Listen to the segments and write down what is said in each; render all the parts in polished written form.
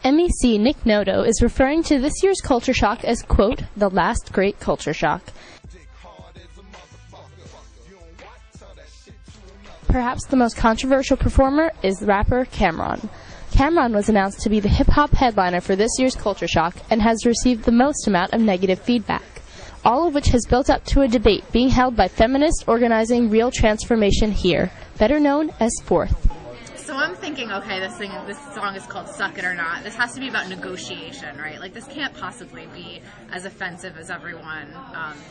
MEC Nick Noto is referring to this year's culture shock as, quote, the last great culture shock. Perhaps the most controversial performer is rapper CamRon. CamRon was announced to be the hip-hop headliner for this year's culture shock and has received the most amount of negative feedback, all of which has built up to a debate being held by feminists organizing Real Transformation Here, better known as Fourth. So I'm thinking, okay, this song is called Suck It or Not. This has to be about negotiation, right? Like, this can't possibly be as offensive as everyone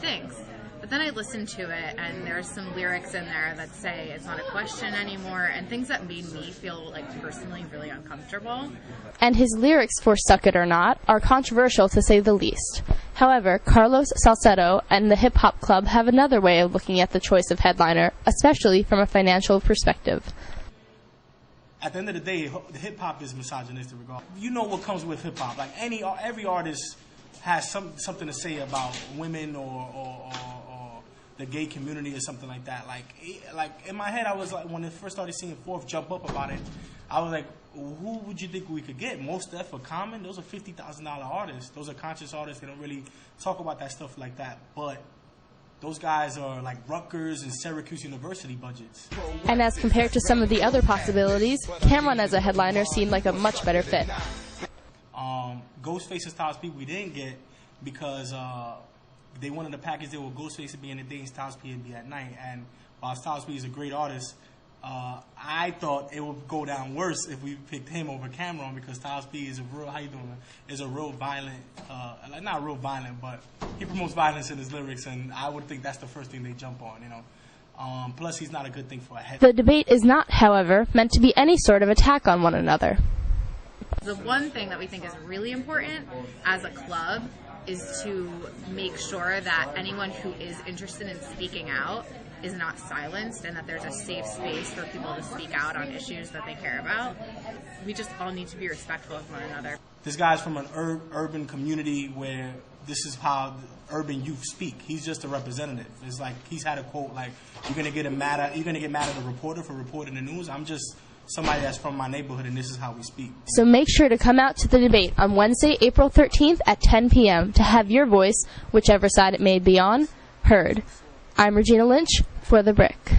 thinks. But then I listened to it, and there's some lyrics in there that say it's not a question anymore, and things that made me feel, like, personally really uncomfortable. And his lyrics for Suck It or Not are controversial, to say the least. However, Carlos Salcedo and the Hip Hop Club have another way of looking at the choice of headliner, especially from a financial perspective. At the end of the day, the hip-hop is misogynistic regardless. You know what comes with hip-hop. Like, every artist has something to say about women or the gay community or something like that. Like in my head, I was like, when I first started seeing Fourth jump up about it, I was like, who would you think we could get? Mos Def or Common? Those are $50,000 artists. Those are conscious artists. They don't really talk about that stuff like that. But those guys are like Rutgers and Syracuse University budgets. And as compared to some of the other possibilities, CamRon as a headliner seemed like a much better fit. Ghostface and Styles P we didn't get because they wanted a package deal with Ghostface to be in the day and Styles P would be at night. And while Styles P is a great artist, I thought it would go down worse if we picked him over CamRon because Styles P is a real violent, not real violent, but he promotes violence in his lyrics, and I would think that's the first thing they jump on, you know. Plus, he's not a good thing for a head. The debate is not, however, meant to be any sort of attack on one another. The one thing that we think is really important as a club is to make sure that anyone who is interested in speaking out is not silenced and that there's a safe space for people to speak out on issues that they care about. We just all need to be respectful of one another. This guy's from an urban community where this is how the urban youth speak. He's just a representative. It's like he's had a quote like, you're gonna get mad at a reporter for reporting the news. I'm just somebody that's from my neighborhood, and this is how we speak. So make sure to come out to the debate on Wednesday, April 13th at 10 p.m. to have your voice, whichever side it may be on, heard. I'm Regina Lynch for The Brick.